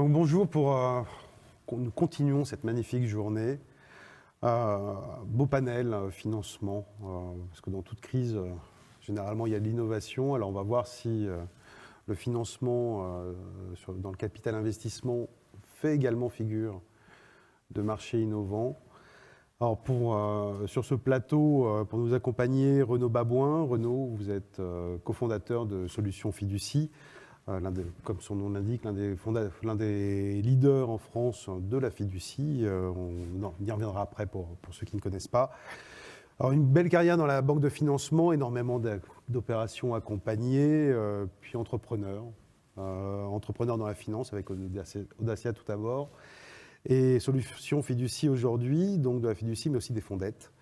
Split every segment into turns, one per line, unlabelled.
Donc bonjour, nous continuons cette magnifique journée. Beau panel, financement, parce que dans toute crise, généralement il y a de l'innovation. Alors on va voir si le financement dans le capital investissement fait également figure de marché innovant. Alors sur ce plateau, pour nous accompagner, Renaud Babouin. Renaud, vous êtes cofondateur de Solutions Fiducie. Comme son nom l'indique, l'un des leaders en France de la fiducie. On y reviendra après pour ceux qui ne connaissent pas. Alors, une belle carrière dans la banque de financement, énormément d'opérations accompagnées, puis entrepreneur dans la finance avec Audacia tout d'abord. Et Solutions Fiducie aujourd'hui, donc de la fiducie, mais aussi des fonds dettes.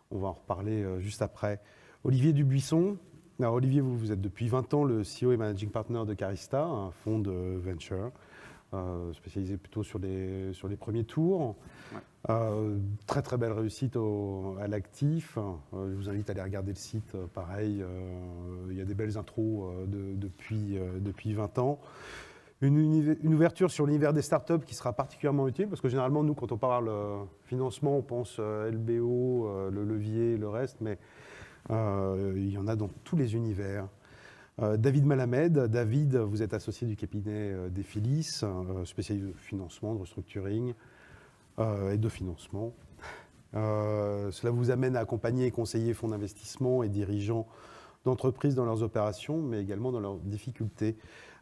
On va en reparler juste après. Olivier Dubuisson. Alors, Olivier, vous êtes depuis 20 ans le CEO et Managing Partner de Carista, un fonds de venture spécialisé plutôt sur les premiers tours. Ouais. Très très belle réussite à l'actif. Je vous invite à aller regarder le site, pareil. Il y a des belles intros depuis 20 ans. Une ouverture sur l'univers des startups qui sera particulièrement utile, parce que généralement, nous, quand on parle financement, on pense LBO, le levier, le reste, mais il y en a dans tous les univers. David Malamed. David, vous êtes associé du cabinet Defilis, spécialisé de financement, de restructuring et de financement. Cela vous amène à accompagner et conseiller fonds d'investissement et dirigeants d'entreprises dans leurs opérations, mais également dans leurs difficultés.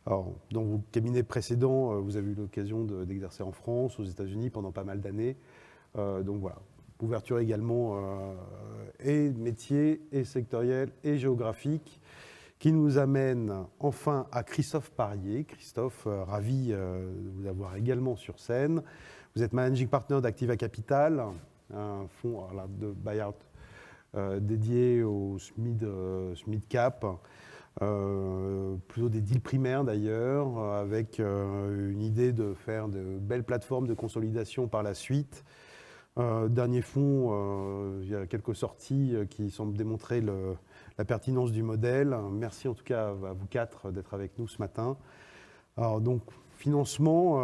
Alors, dans vos cabinets précédents, vous avez eu l'occasion d'exercer en France, aux États-Unis pendant pas mal d'années. Donc voilà. Ouverture également et métier, et sectoriel, et géographique, qui nous amène enfin à Christophe Parier. Christophe, ravi de vous avoir également sur scène. Vous êtes Managing Partner d'Activa Capital, un fonds de buyout dédié au mid-cap, plutôt des deals primaires d'ailleurs, avec une idée de faire de belles plateformes de consolidation par la suite. Dernier fonds, il y a quelques sorties qui semblent démontrer la pertinence du modèle. Merci en tout cas à vous quatre d'être avec nous ce matin. Alors donc, financement,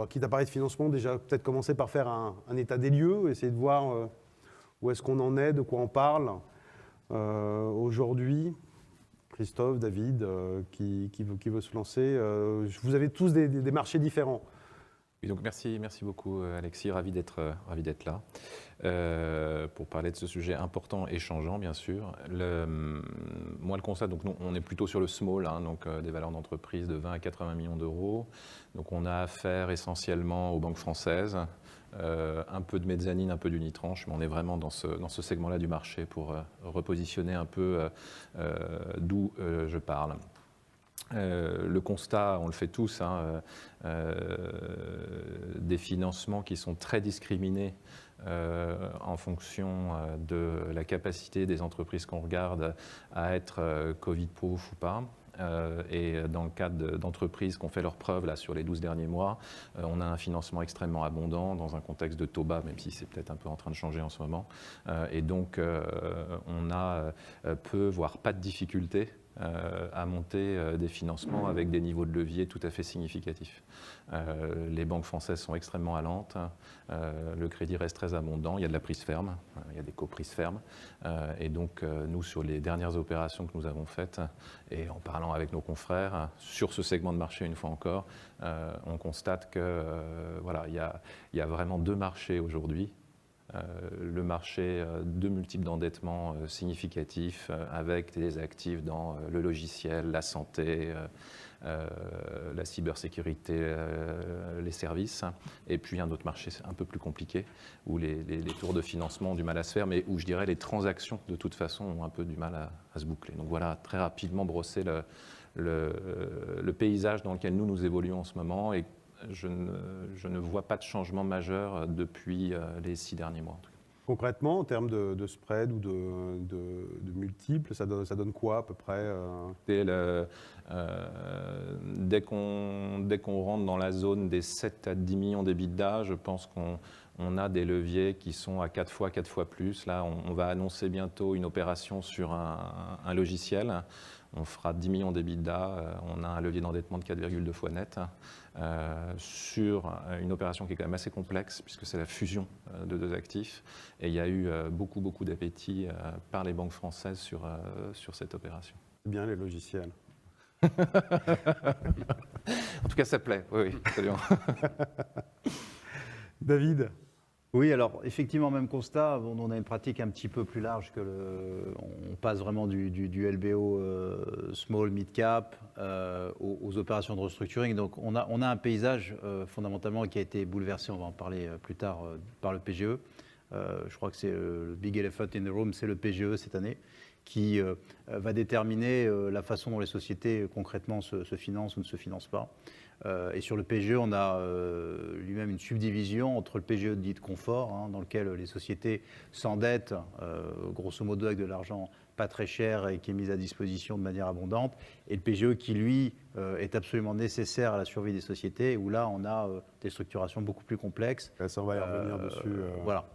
quitte à parler de financement, déjà peut-être commencer par faire un état des lieux, essayer de voir où est-ce qu'on en est, de quoi on parle aujourd'hui. Christophe, David, qui veut se lancer. Vous avez tous des marchés différents.
Oui, donc merci beaucoup Alexis, ravi d'être là pour parler de ce sujet important et changeant bien sûr. Moi le constat, donc nous, on est plutôt sur le small, donc des valeurs d'entreprise de 20 à 80 millions d'euros. Donc on a affaire essentiellement aux banques françaises, un peu de mezzanine, un peu d'unitranche, mais on est vraiment dans ce segment-là du marché pour repositionner un peu d'où je parle. Le constat, on le fait tous, des financements qui sont très discriminés en fonction de la capacité des entreprises qu'on regarde à être Covid-proof ou pas. Et dans le cadre d'entreprises qui ont fait leurs preuves là, sur les 12 derniers mois, on a un financement extrêmement abondant dans un contexte de taux bas, même si c'est peut-être un peu en train de changer en ce moment. Et donc, on a peu, voire pas de difficultés à monter des financements avec des niveaux de levier tout à fait significatifs. Les banques françaises sont extrêmement allantes, le crédit reste très abondant, il y a de la prise ferme, il y a des coprises fermes, et donc nous sur les dernières opérations que nous avons faites, et en parlant avec nos confrères sur ce segment de marché une fois encore, on constate que voilà, il y a vraiment deux marchés aujourd'hui. Le marché de multiples d'endettement significatifs avec des actifs dans le logiciel, la santé, la cybersécurité, les services, et puis un autre marché un peu plus compliqué où les tours de financement ont du mal à se faire, mais où je dirais les transactions de toute façon ont un peu du mal à se boucler. Donc voilà, très rapidement brosser le paysage dans lequel nous évoluons en ce moment, et je ne vois pas de changement majeur depuis les 6 derniers mois. En tout cas.
Concrètement, en termes de spread ou de multiples, ça donne quoi à peu près
dès qu'on rentre dans la zone des 7 à 10 millions d'EBITDA, je pense qu'on a des leviers qui sont à 4 fois plus. Là, on va annoncer bientôt une opération sur un logiciel. on fera 10 millions d'EBITDA, on a un levier d'endettement de 4,2 fois net sur une opération qui est quand même assez complexe puisque c'est la fusion de deux actifs et il y a eu beaucoup d'appétit par les banques françaises sur cette opération.
C'est bien les logiciels.
En tout cas, ça plaît, oui, absolument.
David?
Oui, alors effectivement, même constat, on a une pratique un petit peu plus large on passe vraiment du LBO small, mid cap aux opérations de restructuring. Donc on a un paysage fondamentalement qui a été bouleversé, on va en parler plus tard, par le PGE. Je crois que c'est le big elephant in the room, c'est le PGE cette année, qui va déterminer la façon dont les sociétés concrètement se financent ou ne se financent pas. Et sur le PGE, on a lui-même une subdivision entre le PGE dit de confort, dans lequel les sociétés s'endettent, grosso modo avec de l'argent pas très cher et qui est mis à disposition de manière abondante, et le PGE qui, lui, est absolument nécessaire à la survie des sociétés, où là, on a des structurations beaucoup plus complexes.
Ça, on va y revenir dessus.
Voilà.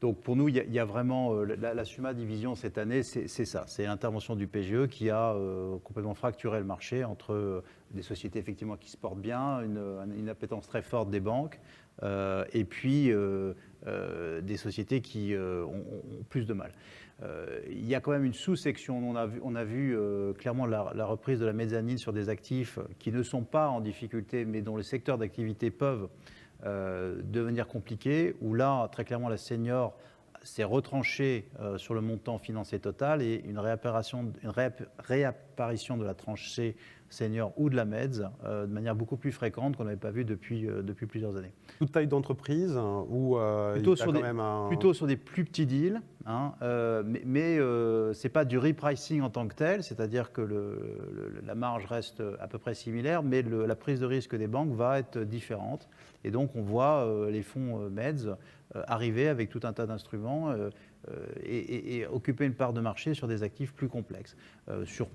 Donc pour nous, il y a vraiment la Summa division cette année, c'est ça, c'est l'intervention du PGE qui a complètement fracturé le marché entre des sociétés effectivement qui se portent bien, une appétence très forte des banques, et puis des sociétés qui ont plus de mal. Il y a quand même une sous-section, on a vu clairement la reprise de la mezzanine sur des actifs qui ne sont pas en difficulté, mais dont les secteurs d'activité peuvent devenir compliqué, où là, très clairement, la senior s'est retranchée sur le montant financier total et une réapparition de la tranche C senior ou de la MEDS de manière beaucoup plus fréquente qu'on n'avait pas vu depuis plusieurs années.
Toute taille d'entreprise ou
plutôt sur des plus petits deals, mais ce n'est pas du repricing en tant que tel, c'est-à-dire que la marge reste à peu près similaire, mais la prise de risque des banques va être différente. Et donc, on voit les fonds MEDS arriver avec tout un tas d'instruments et occuper une part de marché sur des actifs plus complexes, sur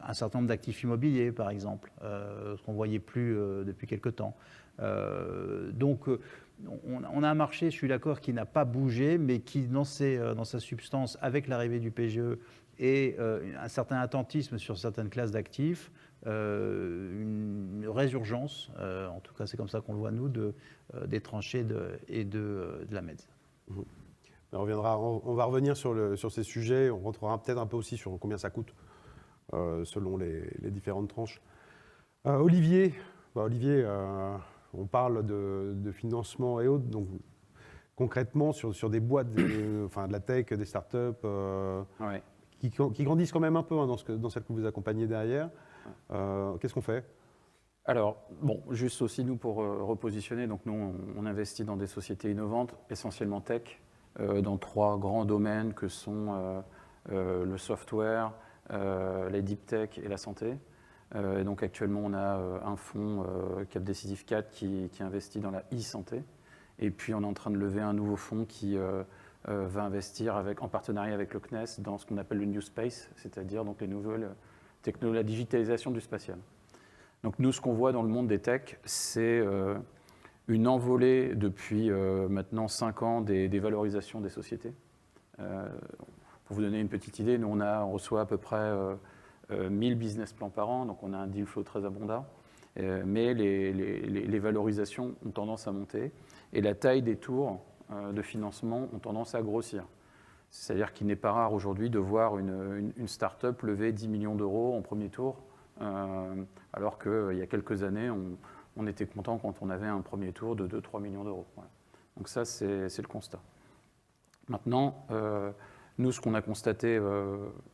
un certain nombre d'actifs immobiliers, par exemple, ce qu'on ne voyait plus depuis quelque temps. Donc, on a un marché, je suis d'accord, qui n'a pas bougé, mais qui, dans sa substance, avec l'arrivée du PGE et un certain attentisme sur certaines classes d'actifs, une résurgence, en tout cas c'est comme ça qu'on le voit nous, des tranchées et de la MEDS.
On va revenir sur ces sujets, on rentrera peut-être un peu aussi sur combien ça coûte selon les différentes tranches. Olivier, on parle de financement et autres, donc concrètement sur des boîtes, de la tech, des startups
Ouais.
qui grandissent quand même un peu dans celle que vous accompagnez derrière. Qu'est-ce qu'on fait ?
Alors, bon, juste aussi nous pour repositionner, donc nous on investit dans des sociétés innovantes, essentiellement tech, dans 3 grands domaines que sont le software, les deep tech et la santé. Et donc actuellement on a un fonds Cap Décisif 4 qui investit dans la e-santé. Et puis on est en train de lever un nouveau fonds qui va investir en partenariat avec le CNES dans ce qu'on appelle le New Space, c'est-à-dire donc les nouvelles technologies, la digitalisation du spatial. Donc nous, ce qu'on voit dans le monde des techs, c'est une envolée depuis maintenant 5 ans des valorisations des sociétés. Pour vous donner une petite idée, nous on reçoit à peu près 1000 business plans par an, donc on a un deal flow très abondant, mais les valorisations ont tendance à monter et la taille des tours de financement ont tendance à grossir. C'est-à-dire qu'il n'est pas rare aujourd'hui de voir une start-up lever 10 millions d'euros en premier tour, alors qu'il y a quelques années, on était content quand on avait un premier tour de 2-3 millions d'euros. Voilà. Donc ça, c'est le constat. Maintenant, nous, ce qu'on a constaté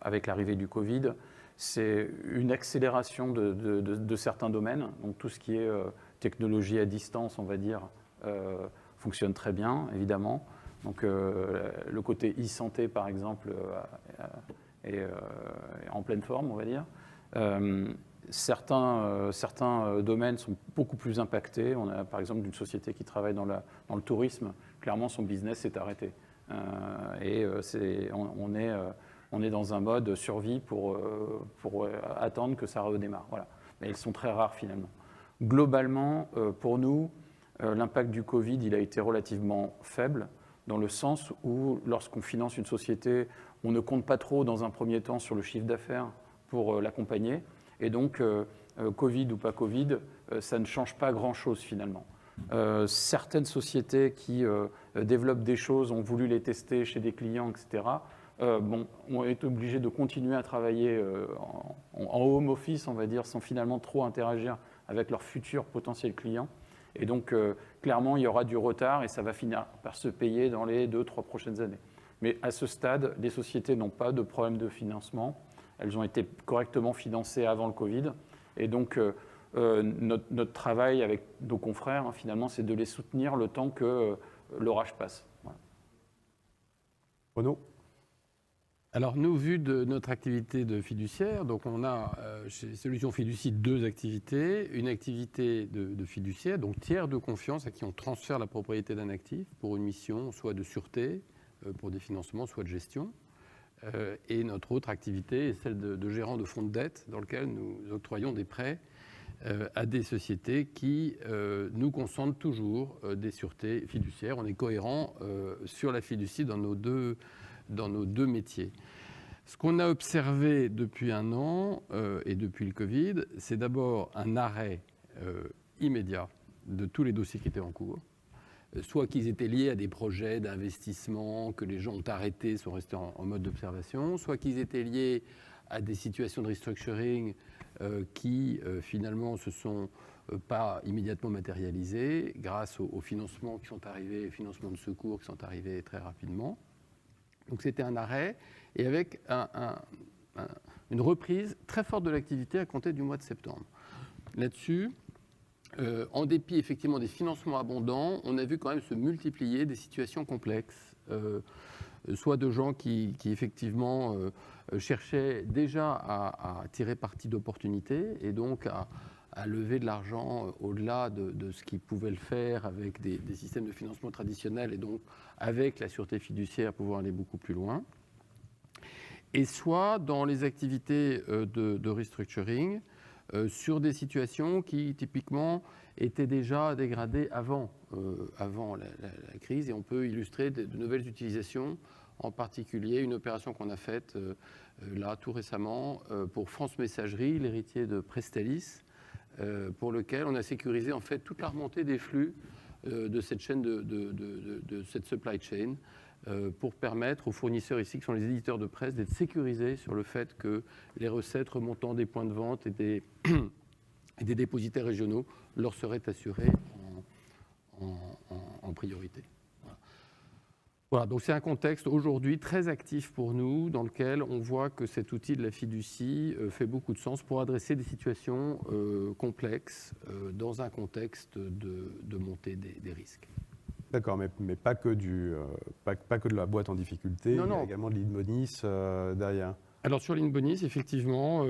avec l'arrivée du Covid, c'est une accélération de certains domaines. Donc tout ce qui est technologie à distance, on va dire, fonctionne très bien, évidemment. Donc le côté e-santé, par exemple, est en pleine forme, on va dire. Certains domaines sont beaucoup plus impactés. On a par exemple une société qui travaille dans le tourisme. Clairement, son business s'est arrêté. On est dans un mode survie pour attendre que ça redémarre. Voilà. Mais ils sont très rares finalement. Globalement, pour nous, l'impact du Covid, il a été relativement faible, dans le sens où lorsqu'on finance une société, on ne compte pas trop dans un premier temps sur le chiffre d'affaires pour l'accompagner. Et donc, Covid ou pas Covid, ça ne change pas grand-chose finalement. Certaines sociétés qui développent des choses, ont voulu les tester chez des clients, etc., ont été obligées de continuer à travailler en home office, on va dire, sans finalement trop interagir avec leurs futurs potentiels clients. Et donc, clairement, il y aura du retard et ça va finir par se payer dans les 2-3 prochaines années. Mais à ce stade, les sociétés n'ont pas de problème de financement. Elles ont été correctement financées avant le Covid. Et donc, notre travail avec nos confrères, finalement, c'est de les soutenir le temps que l'orage passe. Voilà.
Renaud ?
Alors nous, vu de notre activité de fiduciaire, donc on a chez Solutions Fiducie 2 activités. Une activité de fiduciaire, donc tiers de confiance à qui on transfère la propriété d'un actif pour une mission soit de sûreté, pour des financements, soit de gestion. Et notre autre activité est celle de gérant de fonds de dette dans lequel nous octroyons des prêts à des sociétés qui nous consentent toujours des sûretés fiduciaires. On est cohérent sur la fiducie dans nos deux métiers. Ce qu'on a observé depuis un an et depuis le Covid, c'est d'abord un arrêt immédiat de tous les dossiers qui étaient en cours, soit qu'ils étaient liés à des projets d'investissement que les gens ont arrêtés, sont restés en mode d'observation, soit qu'ils étaient liés à des situations de restructuring qui finalement se sont pas immédiatement matérialisées grâce aux financements qui sont arrivés, financements de secours qui sont arrivés très rapidement. Donc c'était un arrêt et avec une reprise très forte de l'activité à compter du mois de septembre. Là-dessus, en dépit effectivement des financements abondants, on a vu quand même se multiplier des situations complexes, soit de gens qui effectivement cherchaient déjà à tirer parti d'opportunités et donc à lever de l'argent au-delà de ce qu'ils pouvaient le faire avec des systèmes de financement traditionnels et donc avec la sûreté fiduciaire pouvoir aller beaucoup plus loin. Et soit dans les activités de restructuring, sur des situations qui typiquement étaient déjà dégradées avant la crise. Et on peut illustrer de nouvelles utilisations, en particulier une opération qu'on a faite là tout récemment pour France Messagerie, l'héritier de Prestalis, pour lequel on a sécurisé en fait toute la remontée des flux de cette chaîne de cette supply chain pour permettre aux fournisseurs ici, qui sont les éditeurs de presse, d'être sécurisés sur le fait que les recettes remontant des points de vente et des dépositaires régionaux leur seraient assurées en priorité. Voilà, donc c'est un contexte aujourd'hui très actif pour nous, dans lequel on voit que cet outil de la fiducie fait beaucoup de sens pour adresser des situations complexes dans un contexte de montée des risques.
D'accord, mais pas que pas que de la boîte en difficulté,
non,
il y a également de l'Inbonis derrière.
Alors sur l'Inbonis, effectivement,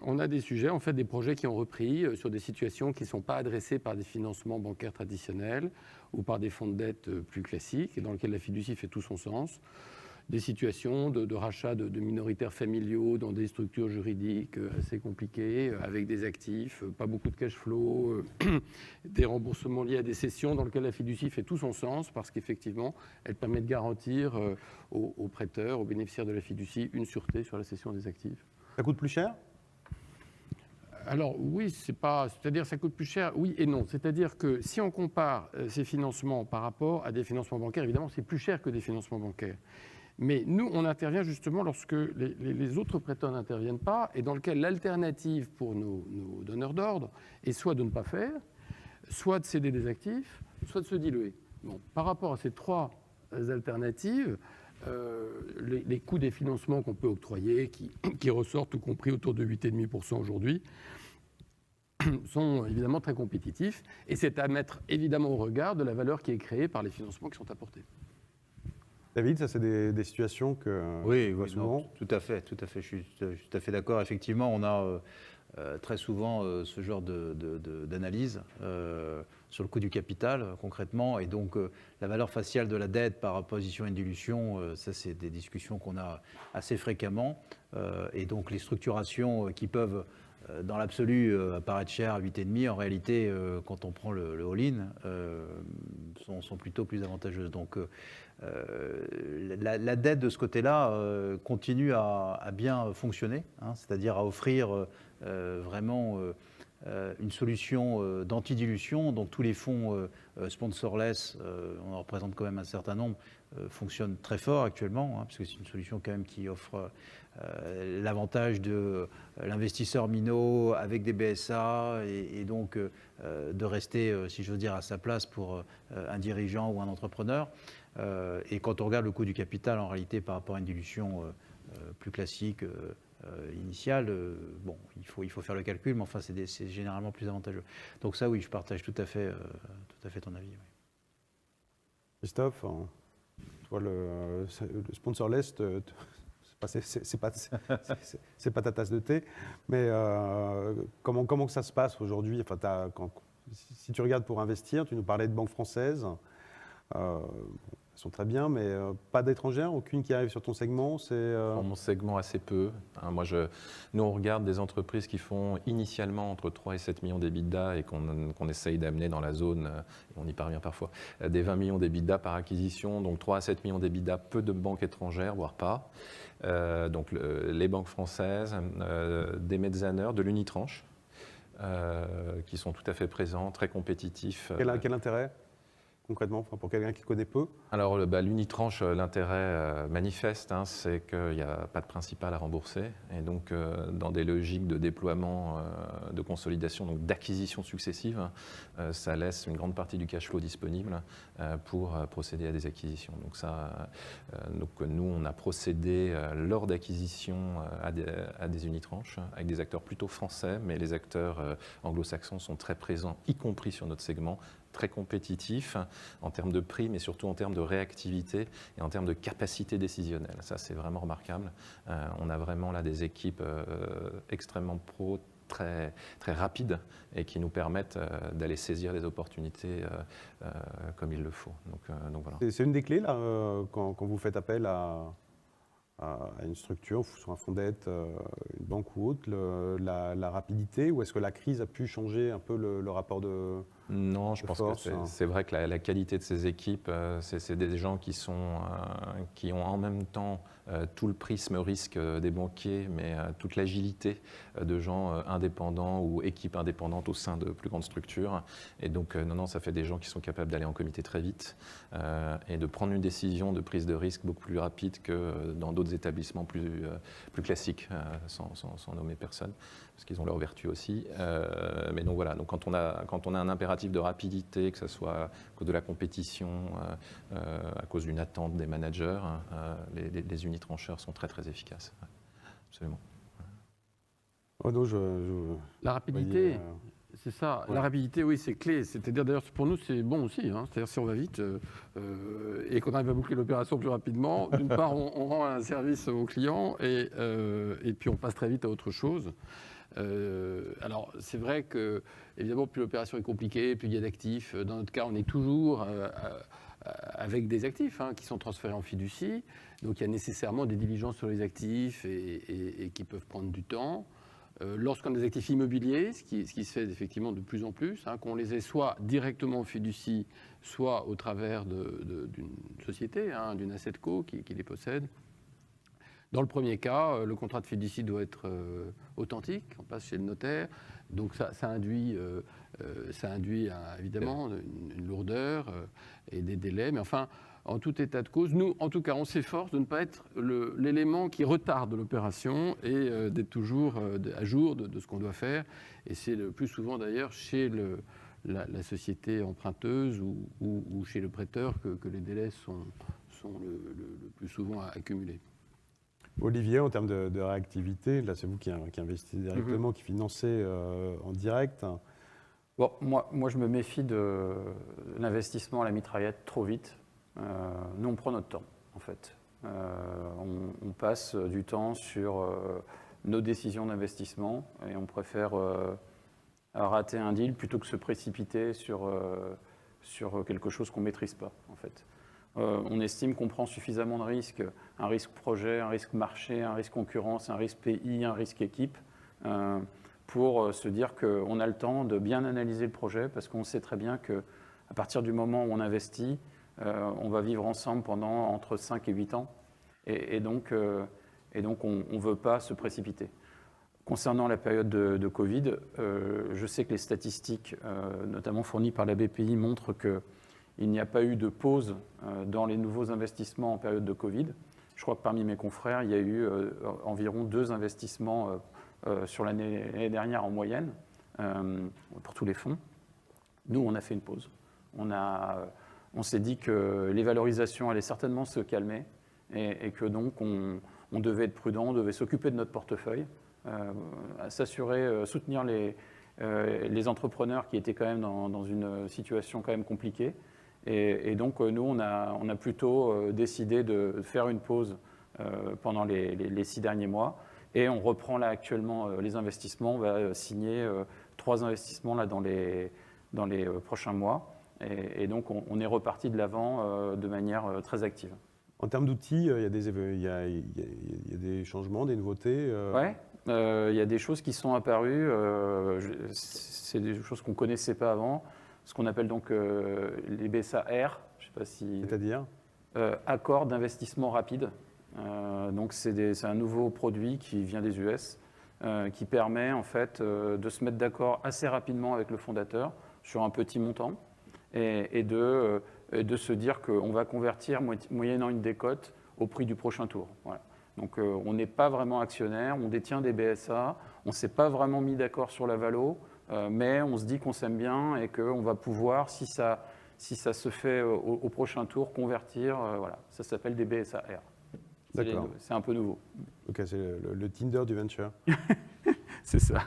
on a des sujets, en fait des projets qui ont repris sur des situations qui ne sont pas adressées par des financements bancaires traditionnels ou par des fonds de dette plus classiques et dans lesquels la fiducie fait tout son sens. Des situations de rachat de minoritaires familiaux dans des structures juridiques assez compliquées, avec des actifs, pas beaucoup de cash flow, des remboursements liés à des cessions dans lesquelles la fiducie fait tout son sens parce qu'effectivement, elle permet de garantir aux prêteurs, aux bénéficiaires de la fiducie, une sûreté sur la cession des actifs.
Ça coûte plus cher ?
Alors oui, c'est-à-dire ça coûte plus cher, oui et non. C'est-à-dire que si on compare ces financements par rapport à des financements bancaires, évidemment, c'est plus cher que des financements bancaires. Mais nous, on intervient justement lorsque les autres prêteurs n'interviennent pas et dans lequel l'alternative pour nos donneurs d'ordre est soit de ne pas faire, soit de céder des actifs, soit de se diluer. Bon, par rapport à ces trois alternatives, les coûts des financements qu'on peut octroyer, qui ressortent, y compris autour de 8,5% aujourd'hui, sont évidemment très compétitifs. Et c'est à mettre évidemment au regard de la valeur qui est créée par les financements qui sont apportés.
David, ça c'est des situations que
oui,
voit souvent.
Non, tout à fait. Je suis tout à fait d'accord. Effectivement, on a très souvent ce genre d'analyse sur le coût du capital, concrètement. Et donc, la valeur faciale de la dette par opposition à une dilution, ça c'est des discussions qu'on a assez fréquemment. Et donc, les structurations qui peuvent dans l'absolu, apparaître cher à 8,5, en réalité, quand on prend le all-in, sont plutôt plus avantageuses. Donc, la dette de ce côté-là continue à bien fonctionner, hein, c'est-à-dire à offrir vraiment une solution d'antidilution. Donc, tous les fonds sponsorless, on en représente quand même un certain nombre, fonctionnent très fort actuellement, hein, parce que c'est une solution quand même qui offre l'avantage de l'investisseur minot avec des BSA et donc de rester, si je veux dire, à sa place pour un dirigeant ou un entrepreneur. Et quand on regarde le coût du capital, en réalité, par rapport à une dilution plus classique, initiale, bon, il faut faire le calcul, mais enfin, c'est généralement plus avantageux. Donc ça, oui, je partage tout à fait ton avis. Oui.
Christophe, toi, le sponsorless, c'est pas ta tasse de thé, mais comment que ça se passe aujourd'hui? Enfin, si tu regardes pour investir, tu nous parlais de banques françaises, elles sont très bien, mais pas d'étrangères, aucune qui arrive sur ton segment?
Dans mon segment, assez peu. Hein, nous, on regarde des entreprises qui font initialement entre 3 et 7 millions d'EBITDA et qu'on essaye d'amener dans la zone, on y parvient parfois, des 20 millions d'EBITDA par acquisition, donc 3 à 7 millions d'EBITDA, peu de banques étrangères, voire pas. Donc les banques françaises, des mezzaneurs, de l'unitranche, qui sont tout à fait présents, très compétitifs.
Quel intérêt concrètement, pour quelqu'un qui connaît peu?
Alors, l'unitranche, l'intérêt manifeste, hein, c'est qu'il n'y a pas de principal à rembourser. Et donc, dans des logiques de déploiement, de consolidation, donc d'acquisition successive, ça laisse une grande partie du cash flow disponible pour procéder à des acquisitions. Donc, nous, on a procédé lors d'acquisition à des unitranches avec des acteurs plutôt français, mais les acteurs anglo-saxons sont très présents, y compris sur notre segment, très compétitif en termes de prix, mais surtout en termes de réactivité et en termes de capacité décisionnelle. Ça, c'est vraiment remarquable. On a vraiment là des équipes extrêmement pro, très, très rapides et qui nous permettent d'aller saisir les opportunités comme il le faut. Donc voilà.
C'est une des clés là, quand vous faites appel à une structure, soit un fonds d'aide, une banque ou autre, la rapidité, ou est-ce que la crise a pu changer un peu le rapport de...
Non, je pense que c'est vrai que la qualité de ces équipes, c'est des gens qui ont en même temps tout le prisme risque des banquiers, mais toute l'agilité de gens indépendants ou équipes indépendantes au sein de plus grandes structures. Et donc, non, ça fait des gens qui sont capables d'aller en comité très vite et de prendre une décision de prise de risque beaucoup plus rapide que dans d'autres établissements plus classiques, sans nommer personne, parce qu'ils ont leurs vertus aussi. Mais donc voilà, donc quand on a un impératif de rapidité, que ce soit à cause de la compétition, à cause d'une attente des managers, les unitrancheurs sont très très efficaces. Absolument.
Oh non,
la rapidité, c'est ça. Ouais. La rapidité, oui, c'est clé. C'est-à-dire, d'ailleurs, pour nous, c'est bon aussi. Hein. C'est-à-dire, si on va vite et qu'on arrive à boucler l'opération plus rapidement, d'une part, on rend un service aux clients et puis on passe très vite à autre chose. Alors, c'est vrai que, évidemment, plus l'opération est compliquée, plus il y a d'actifs. Dans notre cas, on est toujours avec des actifs qui sont transférés en fiducie. Donc, il y a nécessairement des diligences sur les actifs et qui peuvent prendre du temps. Lorsqu'on a des actifs immobiliers, ce qui se fait effectivement de plus en plus, qu'on les ait soit directement en fiducie, soit au travers d'une société, d'une asset co qui les possède. Dans le premier cas, le contrat de fiducie doit être authentique, on passe chez le notaire, donc ça induit évidemment une lourdeur et des délais, mais enfin, en tout état de cause, nous, en tout cas, on s'efforce de ne pas être l'élément qui retarde l'opération et d'être toujours à jour de ce qu'on doit faire, et c'est le plus souvent d'ailleurs chez la société emprunteuse ou chez le prêteur que les délais sont le plus souvent accumulés.
Olivier, en termes de réactivité, là c'est vous qui investissez directement, qui financez en direct.
Bon, moi je me méfie de l'investissement à la mitraillette trop vite. Nous on prend notre temps en fait. On passe du temps sur nos décisions d'investissement et on préfère rater un deal plutôt que se précipiter sur quelque chose qu'on ne maîtrise pas en fait. On estime qu'on prend suffisamment de risques, un risque projet, un risque marché, un risque concurrence, un risque pays, un risque équipe, pour se dire qu'on a le temps de bien analyser le projet, parce qu'on sait très bien qu'à partir du moment où on investit, on va vivre ensemble pendant entre 5 et 8 ans, et donc on ne veut pas se précipiter. Concernant la période de Covid, je sais que les statistiques, notamment fournies par la BPI, montrent qu'il n'y a pas eu de pause dans les nouveaux investissements en période de Covid. Je crois que parmi mes confrères, il y a eu environ 2 investissements sur l'année dernière en moyenne pour tous les fonds. Nous, on a fait une pause. On s'est dit que les valorisations allaient certainement se calmer et que donc on devait être prudent, on devait s'occuper de notre portefeuille, s'assurer, soutenir les entrepreneurs qui étaient quand même dans une situation quand même compliquée. Et donc nous, on a plutôt décidé de faire une pause pendant les 6 derniers mois. Et on reprend là actuellement les investissements. On va signer 3 investissements là dans les prochains mois. Et donc on est reparti de l'avant de manière très active.
En termes d'outils, il y a des changements, des nouveautés
Oui, il y a des choses qui sont apparues. C'est des choses qu'on ne connaissait pas avant. Ce qu'on appelle donc les BSA R. Je sais pas si.
C'est-à-dire
accord d'investissement rapide. Donc c'est un nouveau produit qui vient des US, qui permet en fait de se mettre d'accord assez rapidement avec le fondateur sur un petit montant et de se dire qu'on va convertir moyennant une décote au prix du prochain tour. Voilà. Donc on n'est pas vraiment actionnaire, on détient des BSA, on ne s'est pas vraiment mis d'accord sur la valo, mais on se dit qu'on s'aime bien et qu'on va pouvoir, si ça se fait au prochain tour, convertir. Voilà. Ça s'appelle des BSA R.
D'accord.
C'est un peu nouveau.
Ok, c'est le Tinder du venture.
C'est ça.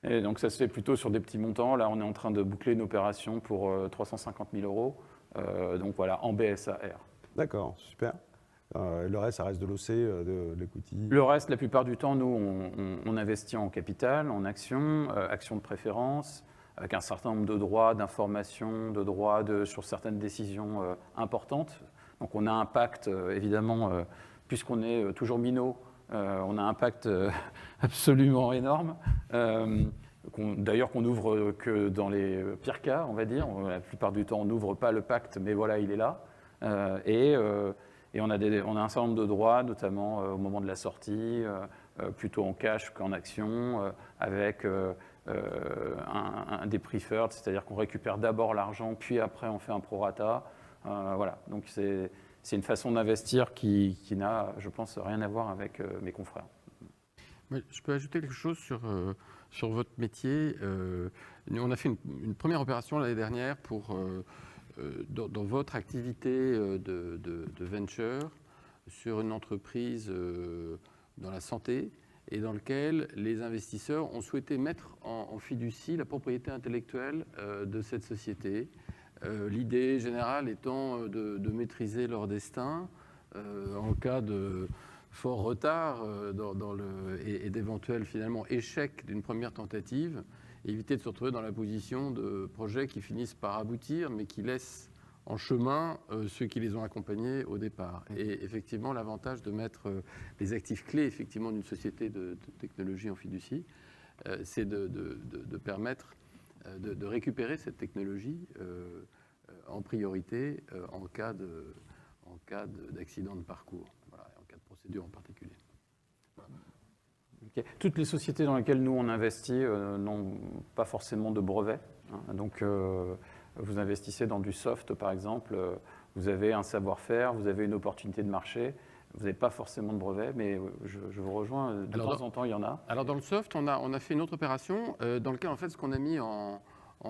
Et donc ça se fait plutôt sur des petits montants. Là, on est en train de boucler une opération pour 350 000 €. Donc voilà, en BSA R.
D'accord, super. Le reste, ça reste de l'OC, de l'equity.
Le reste, la plupart du temps, nous, on investit en capital, en actions, actions de préférence, avec un certain nombre de droits d'information, de droits sur certaines décisions importantes. Donc on a un pacte, évidemment, puisqu'on est toujours minot, on a un pacte absolument énorme, d'ailleurs qu'on n'ouvre que dans les pires cas, on va dire. La plupart du temps, on n'ouvre pas le pacte, mais voilà, il est là. Et on a un certain nombre de droits, notamment au moment de la sortie, plutôt en cash qu'en action, avec des preferred, c'est-à-dire qu'on récupère d'abord l'argent, puis après on fait un prorata. Voilà, donc c'est une façon d'investir qui n'a, je pense, rien à voir avec mes confrères.
Je peux ajouter quelque chose sur votre métier. On a fait une première opération l'année dernière dans votre activité de venture sur une entreprise dans la santé et dans laquelle les investisseurs ont souhaité mettre en fiducie la propriété intellectuelle de cette société. L'idée générale étant de maîtriser leur destin en cas de fort retard et d'éventuels finalement échecs d'une première tentative, et éviter de se retrouver dans la position de projets qui finissent par aboutir, mais qui laissent en chemin ceux qui les ont accompagnés au départ. Et effectivement, l'avantage de mettre les actifs clés effectivement d'une société de technologie en fiducie, c'est de permettre de récupérer cette technologie en priorité en cas d'accident de parcours, voilà, en cas de procédure en particulier.
Okay. Toutes les sociétés dans lesquelles nous on investit n'ont pas forcément de brevets. Hein. Donc vous investissez dans du soft par exemple, vous avez un savoir-faire, vous avez une opportunité de marché. Vous n'avez pas forcément de brevet, mais je vous rejoins, de temps en temps, il y en a.
Alors dans le soft, on a fait une autre opération dans laquelle, en fait, ce qu'on a mis en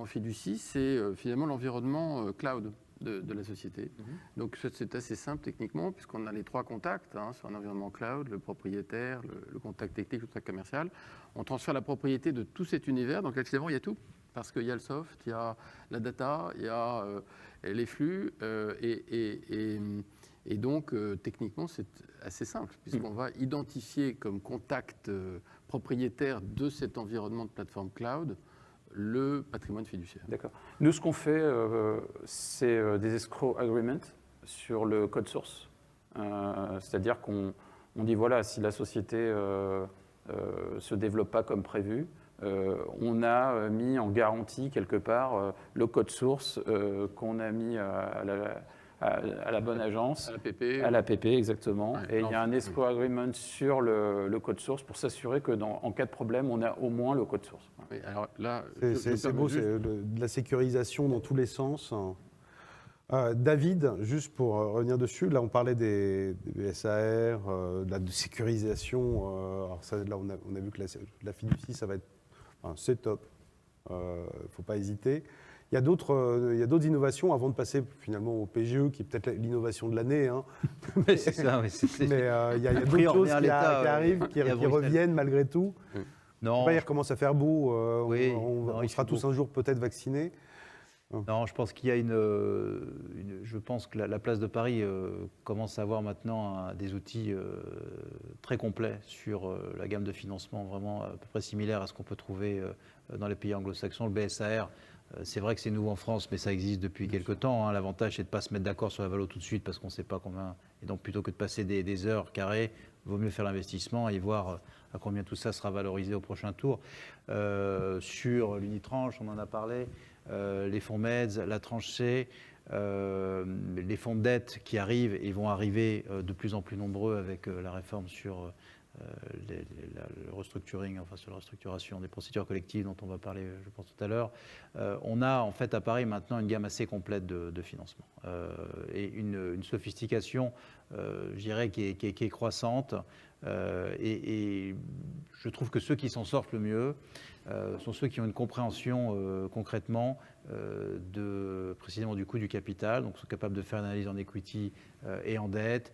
fiducie, c'est finalement l'environnement cloud de la société. Donc c'est assez simple techniquement, puisqu'on a les 3 contacts sur un environnement cloud, le propriétaire, le contact technique, le contact commercial. On transfère la propriété de tout cet univers, dans lequel finalement il y a tout. Parce qu'il y a le soft, il y a la data, il y a les flux, et donc, techniquement, c'est assez simple, puisqu'on va identifier comme contact propriétaire de cet environnement de plateforme cloud le patrimoine fiduciaire.
D'accord. Nous, ce qu'on fait, c'est des escrow agreements sur le code source. C'est-à-dire qu'on dit, voilà, si la société se développe pas comme prévu, on a mis en garantie quelque part le code source qu'on a mis à la bonne agence, à l'APP exactement, ouais, et il y a un escrow agreement sur le code source pour s'assurer que en cas de problème, on a au moins le code source.
Oui, alors là, c'est beau, c'est de la sécurisation dans tous les sens. David, juste pour revenir dessus, là on parlait des SAR, de sécurisation. Alors ça, là on a vu que la fiducie, ça va être c'est top, il ne faut pas hésiter. Il y a d'autres innovations avant de passer finalement au PGE, qui est peut-être l'innovation de l'année. Hein.
Mais c'est ça, mais
il y a d'autres choses qui arrivent, qui reviennent malgré tout. Non. Il recommence à faire beau, oui, on sera tous un jour peut-être vaccinés.
Non, je pense qu'il y a je pense que la place de Paris commence à avoir maintenant des outils très complets sur la gamme de financement, vraiment à peu près similaire à ce qu'on peut trouver dans les pays anglo-saxons. Le BSAR, c'est vrai que c'est nouveau en France, mais ça existe depuis quelques temps. Hein. L'avantage, c'est de ne pas se mettre d'accord sur la valo tout de suite parce qu'on ne sait pas combien. Et donc, plutôt que de passer des heures carrées, il vaut mieux faire l'investissement et voir à combien tout ça sera valorisé au prochain tour. Sur l'unitranche, on en a parlé. Les fonds MEDS, la tranche C, les fonds de dette qui arrivent et vont arriver de plus en plus nombreux avec la réforme sur le restructuring, enfin sur la restructuration des procédures collectives dont on va parler, je pense, tout à l'heure. On a en fait à Paris maintenant une gamme assez complète de financement et une sophistication, je dirais, qui est croissante. Et je trouve que ceux qui s'en sortent le mieux sont ceux qui ont une compréhension concrètement précisément du coût du capital, donc sont capables de faire une analyse en equity et en dette,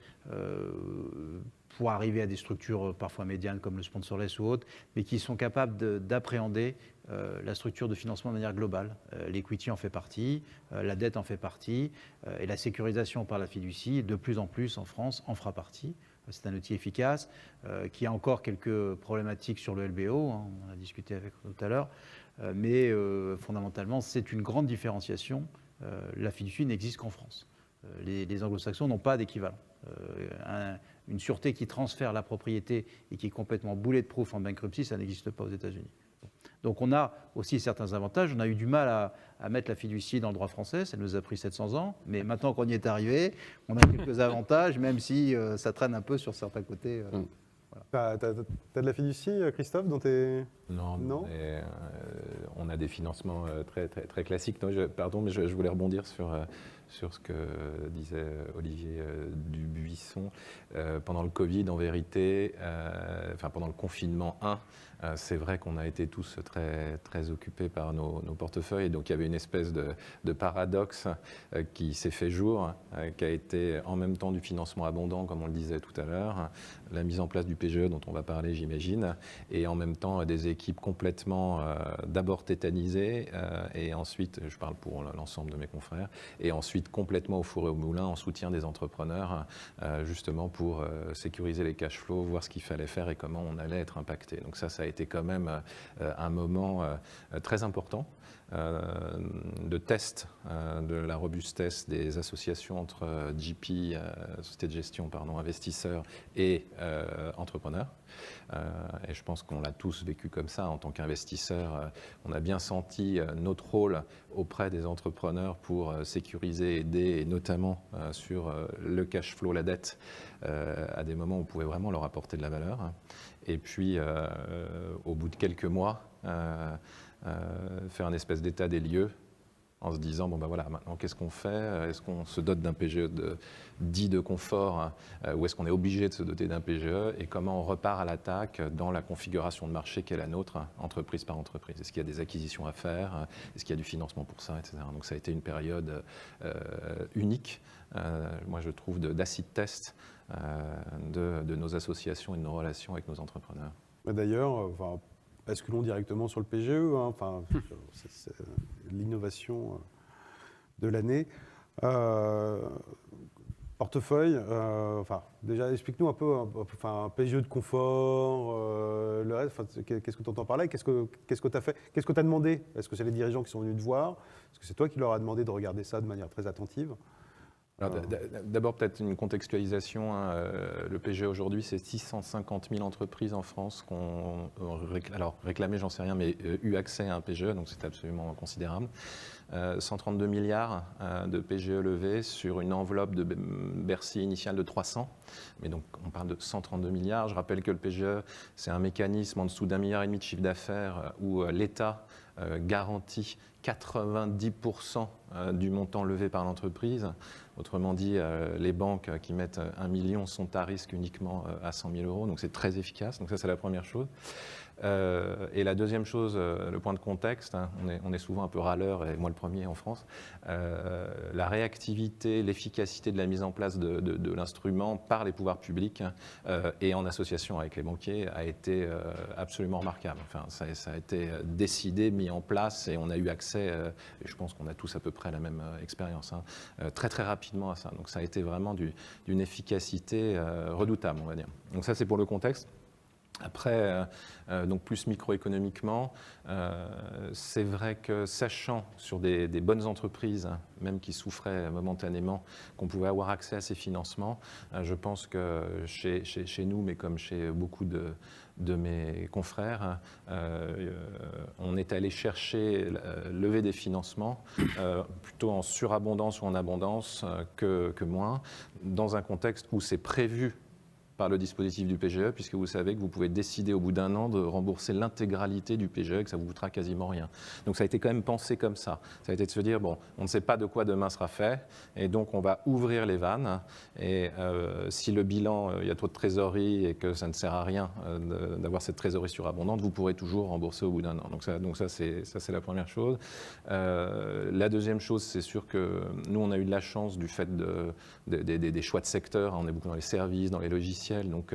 pour arriver à des structures parfois médianes comme le sponsorless ou autres, mais qui sont capables d'appréhender la structure de financement de manière globale. L'equity en fait partie, la dette en fait partie, et la sécurisation par la fiducie, de plus en plus en France, en fera partie. C'est un outil efficace qui a encore quelques problématiques sur le LBO, hein, on en a discuté avec tout à l'heure, mais fondamentalement, c'est une grande différenciation. La fiducie n'existe qu'en France. Les anglo-saxons n'ont pas d'équivalent. Une sûreté qui transfère la propriété et qui est complètement bulletproof en bankruptcy, ça n'existe pas aux États-Unis. Donc on a aussi certains avantages. On a eu du mal à mettre la fiducie dans le droit français, ça nous a pris 700 ans, mais maintenant qu'on y est arrivé, on a quelques avantages, même si ça traîne un peu sur certains côtés.
Voilà. T'as de la fiducie, Christophe, dans tes...
Non. Mais, on a des financements très classiques. Non, pardon, mais je voulais rebondir sur ce que disait Olivier Dubuisson. Pendant le Covid, en vérité, pendant le confinement 1, c'est vrai qu'on a été tous très occupés par nos portefeuilles. Et donc, il y avait une espèce de paradoxe qui s'est fait jour, qui a été en même temps du financement abondant, comme on le disait tout à l'heure, la mise en place du PGE dont on va parler, j'imagine, et en même temps des équipes complètement d'abord tétanisées, et ensuite, je parle pour l'ensemble de mes confrères, et ensuite complètement au four et au moulin en soutien des entrepreneurs, justement pour sécuriser les cash flows, voir ce qu'il fallait faire et comment on allait être impacté. Donc ça a été quand même un moment très important de test de la robustesse des associations entre GP, société de gestion, investisseurs et entrepreneurs. Et je pense qu'on l'a tous vécu comme ça en tant qu'investisseurs. On a bien senti notre rôle auprès des entrepreneurs pour sécuriser, aider, et notamment sur le cash flow, la dette, à des moments où on pouvait vraiment leur apporter de la valeur. Et puis, au bout de quelques mois, faire un espèce d'état des lieux en se disant, bon ben voilà, maintenant qu'est-ce qu'on fait? Est-ce qu'on se dote d'un PGE dit de confort, ou est-ce qu'on est obligé de se doter d'un PGE? Et comment on repart à l'attaque dans la configuration de marché qui est la nôtre, entreprise par entreprise? Est-ce qu'il y a des acquisitions à faire? Est-ce qu'il y a du financement pour ça, etc. Donc ça a été une période unique, moi je trouve, d'acid test de nos associations et de nos relations avec nos entrepreneurs.
D'ailleurs, basculons directement sur le PGE, hein, c'est l'innovation de l'année. Portefeuille, déjà explique-nous un peu, un PGE de confort, le reste, qu'est-ce que tu entends par là? Qu'est-ce que tu as fait? Qu'est-ce que tu as demandé? Est-ce que c'est les dirigeants qui sont venus te voir? Est-ce que c'est toi qui leur as demandé de regarder ça de manière très attentive?
D'abord, peut-être une contextualisation. Le PGE aujourd'hui, c'est 650 000 entreprises en France qui ont réclamé, j'en sais rien, mais eu accès à un PGE, donc c'est absolument considérable. 132 milliards de PGE levés sur une enveloppe de Bercy initiale de 300. Mais donc, on parle de 132 milliards. Je rappelle que le PGE, c'est un mécanisme en dessous d'1,5 milliard de chiffre d'affaires où l'État garantit 90% du montant levé par l'entreprise. Autrement dit, les banques qui mettent 1 million sont à risque uniquement à 100 000 euros. Donc, c'est très efficace. Donc, ça, c'est la première chose. Et la deuxième chose, le point de contexte, hein, on est souvent un peu râleur, et moi le premier en France, la réactivité, l'efficacité de la mise en place de l'instrument par les pouvoirs publics et en association avec les banquiers a été absolument remarquable. Enfin, ça a été décidé, mis en place, et on a eu accès, et je pense qu'on a tous à peu près la même expérience, hein, très très rapidement à ça. Donc ça a été vraiment d'une efficacité redoutable, on va dire. Donc ça, c'est pour le contexte. Après, donc plus microéconomiquement, c'est vrai que sachant sur des bonnes entreprises, hein, même qui souffraient momentanément, qu'on pouvait avoir accès à ces financements, je pense que chez nous, mais comme chez beaucoup de mes confrères, on est allé chercher, lever des financements, plutôt en surabondance ou en abondance que moins, dans un contexte où c'est prévu par le dispositif du PGE, puisque vous savez que vous pouvez décider au bout d'un an de rembourser l'intégralité du PGE, que ça vous coûtera quasiment rien. Donc ça a été quand même pensé comme ça. Ça a été de se dire, bon, on ne sait pas de quoi demain sera fait, et donc on va ouvrir les vannes, et si le bilan, il y a trop de trésorerie et que ça ne sert à rien d'avoir cette trésorerie surabondante, vous pourrez toujours rembourser au bout d'un an. Donc ça c'est la première chose. La deuxième chose, c'est sûr que nous, on a eu de la chance du fait des choix de secteur. On est beaucoup dans les services, dans les logiciels. Donc,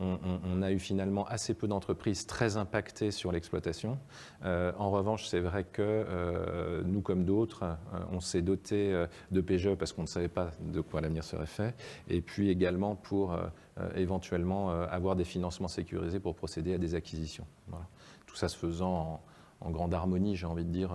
on a eu finalement assez peu d'entreprises très impactées sur l'exploitation. En revanche, c'est vrai que nous, comme d'autres, on s'est doté de PGE parce qu'on ne savait pas de quoi l'avenir serait fait. Et puis également pour éventuellement avoir des financements sécurisés pour procéder à des acquisitions. Voilà. Tout ça se faisant en grande harmonie, j'ai envie de dire,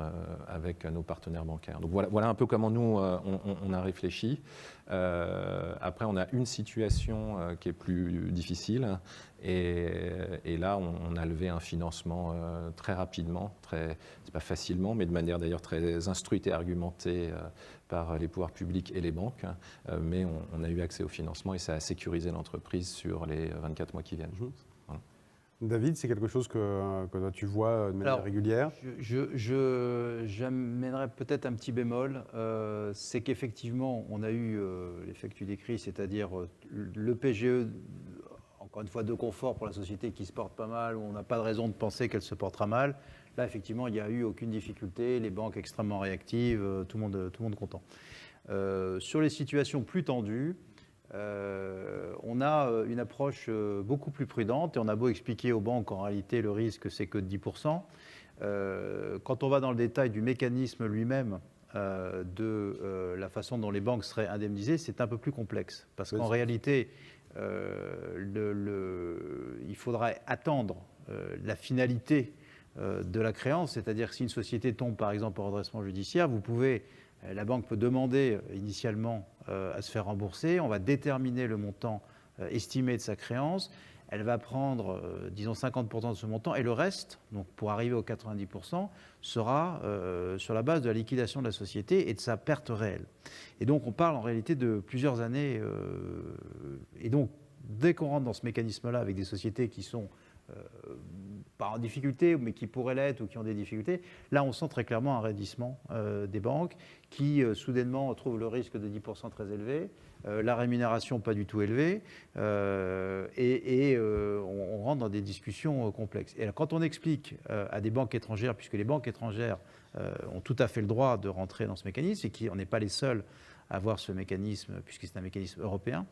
avec nos partenaires bancaires. Donc voilà un peu comment nous, on a réfléchi. Après, on a une situation qui est plus difficile, et là, on a levé un financement très rapidement, c'est pas facilement, mais de manière d'ailleurs très instruite et argumentée par les pouvoirs publics et les banques, mais on a eu accès au financement et ça a sécurisé l'entreprise sur les 24 mois qui viennent. Voilà.
David, c'est quelque chose que tu vois de manière régulière?
J'amènerais peut-être un petit bémol. C'est qu'effectivement, on a eu l'effet que tu décris, c'est-à-dire le PGE, encore une fois, de confort pour la société qui se porte pas mal, où on n'a pas de raison de penser qu'elle se portera mal. Là, effectivement, il n'y a eu aucune difficulté, les banques extrêmement réactives, tout le monde content. Sur les situations plus tendues, on a une approche beaucoup plus prudente et on a beau expliquer aux banques qu'en réalité le risque c'est que de 10%. Quand on va dans le détail du mécanisme lui-même, de la façon dont les banques seraient indemnisées, c'est un peu plus complexe. Parce qu'en réalité, il faudrait attendre la finalité de la créance, c'est-à-dire que si une société tombe par exemple en redressement judiciaire, la banque peut demander initialement à se faire rembourser. On va déterminer le montant estimé de sa créance. Elle va prendre, disons, 50% de ce montant et le reste, donc pour arriver aux 90%, sera sur la base de la liquidation de la société et de sa perte réelle. Et donc, on parle en réalité de plusieurs années. Et donc, dès qu'on rentre dans ce mécanisme-là avec des sociétés qui sont pas en difficulté, mais qui pourraient l'être ou qui ont des difficultés, là on sent très clairement un raidissement des banques qui soudainement trouvent le risque de 10% très élevé, la rémunération pas du tout élevée, et on rentre dans des discussions complexes. Et alors, quand on explique à des banques étrangères, puisque les banques étrangères ont tout à fait le droit de rentrer dans ce mécanisme, et qu'on n'est pas les seuls à avoir ce mécanisme, puisque c'est un mécanisme européen,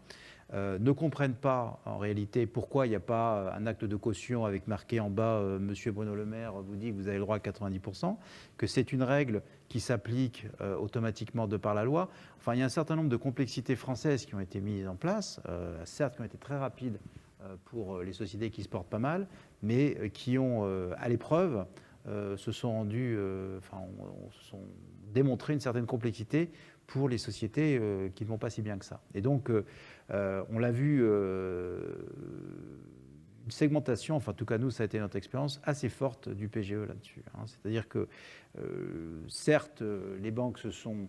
ne comprennent pas en réalité pourquoi il n'y a pas un acte de caution avec marqué en bas Monsieur Bruno Le Maire vous dit que vous avez le droit à 90%, que c'est une règle qui s'applique automatiquement de par la loi. Enfin, il y a un certain nombre de complexités françaises qui ont été mises en place, certes qui ont été très rapides pour les sociétés qui se portent pas mal, mais qui ont à l'épreuve se sont démontré une certaine complexité pour les sociétés qui ne vont pas si bien que ça. Et donc, on l'a vu, une segmentation, enfin en tout cas nous, ça a été notre expérience, assez forte du PGE là-dessus. C'est-à-dire que, certes, les banques se sont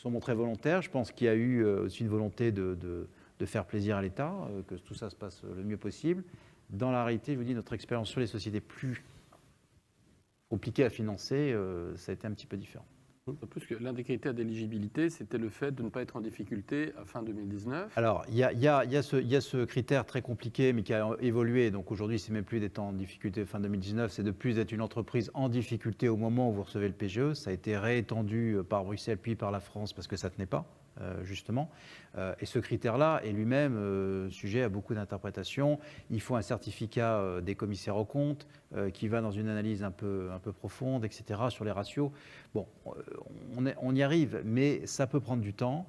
montrées volontaires. Je pense qu'il y a eu aussi une volonté de faire plaisir à l'État, que tout ça se passe le mieux possible. Dans la réalité, je vous dis, notre expérience sur les sociétés plus compliquées à financer, ça a été un petit peu différent.
Plus que l'un des critères d'éligibilité, c'était le fait de ne pas être en difficulté à fin 2019.
Alors, il y a ce critère très compliqué, mais qui a évolué. Donc aujourd'hui, c'est même plus d'être en difficulté fin 2019, c'est de plus d'être une entreprise en difficulté au moment où vous recevez le PGE. Ça a été réétendu par Bruxelles puis par la France parce que ça ne tenait pas, justement. Et ce critère-là est lui-même sujet à beaucoup d'interprétations. Il faut un certificat des commissaires aux comptes qui va dans une analyse un peu profonde, etc., sur les ratios. Bon, on y arrive, mais ça peut prendre du temps.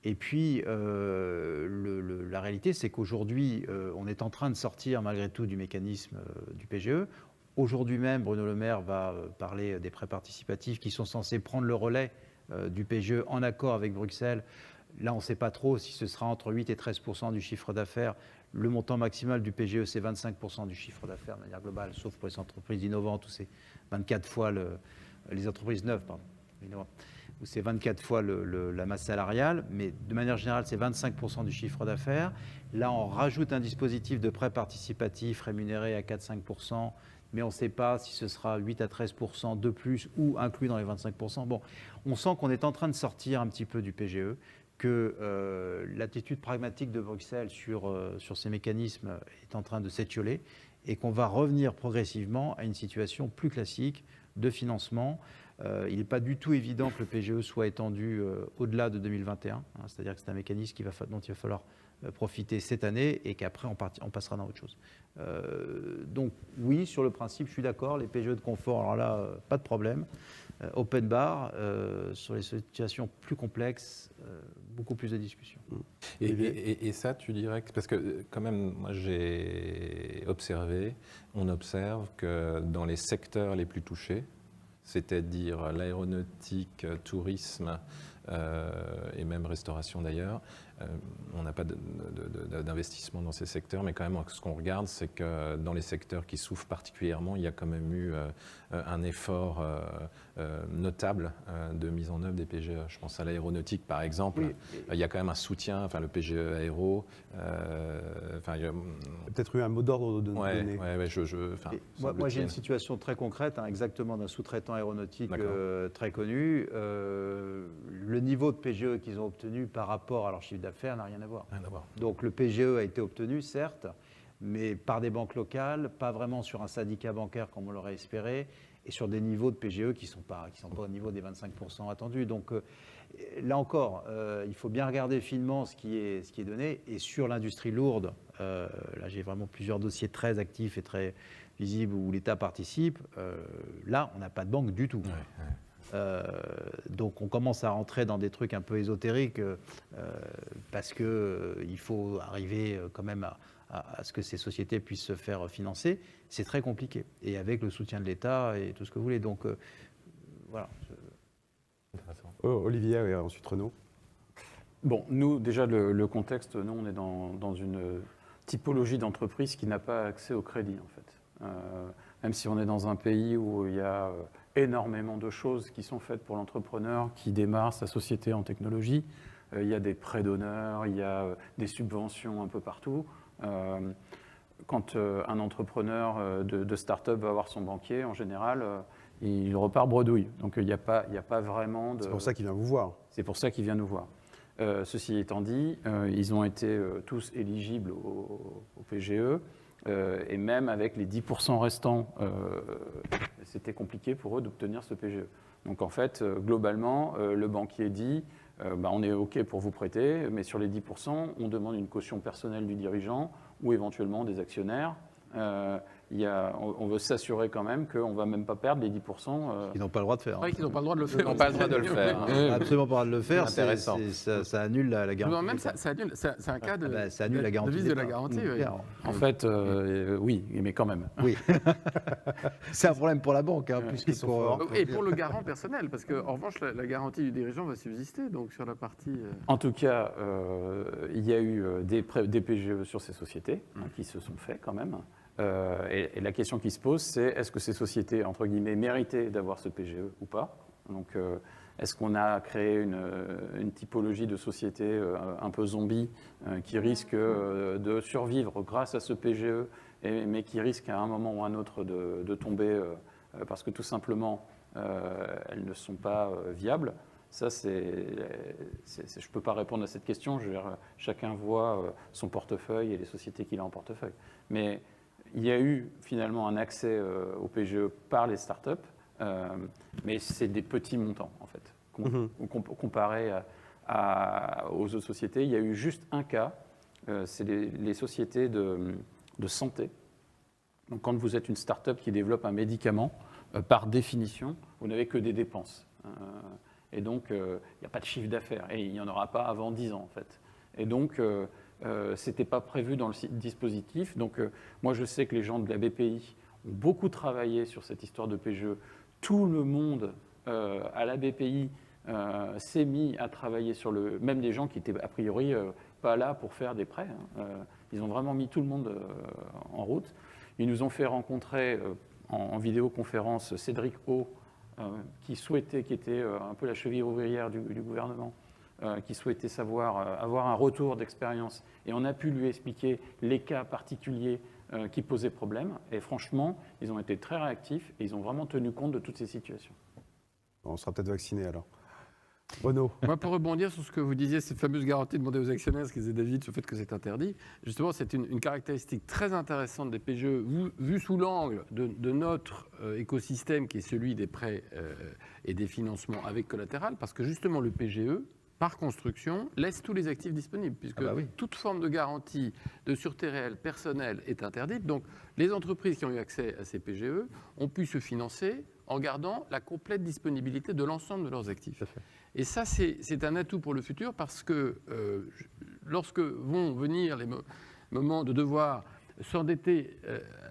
Et puis, la réalité, c'est qu'aujourd'hui, on est en train de sortir, malgré tout, du mécanisme du PGE. Aujourd'hui même, Bruno Le Maire va parler des prêts participatifs qui sont censés prendre le relais du PGE en accord avec Bruxelles. Là, on ne sait pas trop si ce sera entre 8 et 13% du chiffre d'affaires. Le montant maximal du PGE, c'est 25% du chiffre d'affaires de manière globale, sauf pour les entreprises innovantes où c'est 24 fois les entreprises neuves, pardon, où c'est 24 fois la masse salariale, mais de manière générale, c'est 25% du chiffre d'affaires. Là, on rajoute un dispositif de prêt participatif rémunéré à 4-5%, mais on ne sait pas si ce sera 8 à 13% de plus ou inclus dans les 25%. Bon, on sent qu'on est en train de sortir un petit peu du PGE, que l'attitude pragmatique de Bruxelles sur ces mécanismes est en train de s'étioler et qu'on va revenir progressivement à une situation plus classique de financement. Il n'est pas du tout évident que le PGE soit étendu au-delà de 2021. C'est-à-dire que c'est un mécanisme dont il va falloir profiter cette année et qu'après on passera dans autre chose. Donc oui, sur le principe, je suis d'accord, les PGE de confort, alors là, pas de problème. Open bar, sur les situations plus complexes, beaucoup plus de discussions.
Et ça, tu dirais que, parce que quand même, moi on observe que dans les secteurs les plus touchés, c'est-à-dire l'aéronautique, tourisme et même restauration d'ailleurs, on n'a pas d'investissement dans ces secteurs, mais quand même, ce qu'on regarde, c'est que dans les secteurs qui souffrent particulièrement, il y a quand même eu un effort notable de mise en œuvre des PGE. Je pense à l'aéronautique, par exemple. Oui. Il y a quand même un soutien, enfin le PGE Aéro.
Il y a peut-être eu un mot d'ordre de donner.
Moi, j'ai une situation très concrète, exactement d'un sous-traitant aéronautique très connu. Le niveau de PGE qu'ils ont obtenu par rapport à leur chiffre d'affaires n'a rien à voir. Donc le PGE a été obtenu, certes, mais par des banques locales, pas vraiment sur un syndicat bancaire comme on l'aurait espéré, et sur des niveaux de PGE qui ne sont pas au niveau des 25% attendus. Donc là encore, il faut bien regarder finement ce qui est donné. Et sur l'industrie lourde, là j'ai vraiment plusieurs dossiers très actifs et très visibles où l'État participe. Là, on n'a pas de banque du tout. Donc on commence à rentrer dans des trucs un peu ésotériques parce qu'il faut arriver quand même à ce que ces sociétés puissent se faire financer. C'est très compliqué. Et avec le soutien de l'État et tout ce que vous voulez. Donc voilà.
Olivier et ensuite Renaud.
Bon, nous, déjà, le contexte, nous, on est dans une typologie d'entreprise qui n'a pas accès au crédit, en fait. Même si on est dans un pays où il y a énormément de choses qui sont faites pour l'entrepreneur qui démarre sa société en technologie. Il y a des prêts d'honneur, il y a des subventions un peu partout. Quand un entrepreneur de start-up va voir son banquier, en général, il repart bredouille. Donc il n'y a pas vraiment de...
C'est pour ça qu'il vient vous voir.
C'est pour ça qu'il vient nous voir. Ceci étant dit, ils ont été tous éligibles au PGE. Et même avec les 10% restants, c'était compliqué pour eux d'obtenir ce PGE. Donc en fait, globalement, le banquier dit on est OK pour vous prêter, mais sur les 10%, on demande une caution personnelle du dirigeant ou éventuellement des actionnaires. on veut s'assurer quand même qu'on ne va même pas perdre les 10%.
Ils n'ont pas le droit de faire.
Oui, qu'ils n'ont pas le droit de le faire.
Ils n'ont pas le droit de le faire.
Absolument pas le droit de le faire.
C'est intéressant.
Ça annule la garantie.
Non, même ça annule. C'est un cas de,
ça annule la garantie.
de vice de la garantie. Oui.
En fait, oui, mais quand même.
Oui. C'est un problème pour la banque,
puisqu'ils sont forts.
Et pour le garant personnel, parce qu'en revanche, la garantie du dirigeant va subsister, donc sur la partie...
En tout cas, il y a eu des PGE sur ces sociétés qui se sont faits quand même. Et la question qui se pose, c'est est-ce que ces sociétés, entre guillemets, méritaient d'avoir ce PGE ou pas? Donc, est-ce qu'on a créé une typologie de société un peu zombie qui risque de survivre grâce à ce PGE, mais qui risque à un moment ou à un autre de tomber parce que tout simplement, elles ne sont pas viables? Ça, je ne peux pas répondre à cette question. Chacun voit son portefeuille et les sociétés qu'il a en portefeuille. Mais il y a eu finalement un accès au PGE par les startups, mais c'est des petits montants en fait, comparé aux autres sociétés. Il y a eu juste un cas, c'est les sociétés de santé. Donc quand vous êtes une startup qui développe un médicament, par définition, vous n'avez que des dépenses. Et donc, il n'y a pas de chiffre d'affaires. Et il n'y en aura pas avant 10 ans, en fait. Et donc, ce n'était pas prévu dans le dispositif. Donc, moi, je sais que les gens de la BPI ont beaucoup travaillé sur cette histoire de PGE. Tout le monde à la BPI s'est mis à travailler sur le... Même des gens qui étaient a priori pas là pour faire des prêts. Ils ont vraiment mis tout le monde en route. Ils nous ont fait rencontrer en vidéoconférence Cédric O, qui était un peu la cheville ouvrière du gouvernement, qui souhaitait avoir un retour d'expérience. Et on a pu lui expliquer les cas particuliers qui posaient problème. Et franchement, ils ont été très réactifs et ils ont vraiment tenu compte de toutes ces situations.
On sera peut-être vaccinés alors. Renaud.
Moi, pour rebondir sur ce que vous disiez, cette fameuse garantie demandée aux actionnaires, ce que disait David sur le fait que c'est interdit, justement, c'est une caractéristique très intéressante des PGE, vue sous l'angle de notre écosystème qui est celui des prêts et des financements avec collatéral, parce que justement, le PGE, par construction, laisse tous les actifs disponibles, puisque toute forme de garantie de sûreté réelle personnelle est interdite. Donc, les entreprises qui ont eu accès à ces PGE ont pu se financer en gardant la complète disponibilité de l'ensemble de leurs actifs. Et ça, c'est un atout pour le futur parce que lorsque vont venir les moments de devoir s'endetter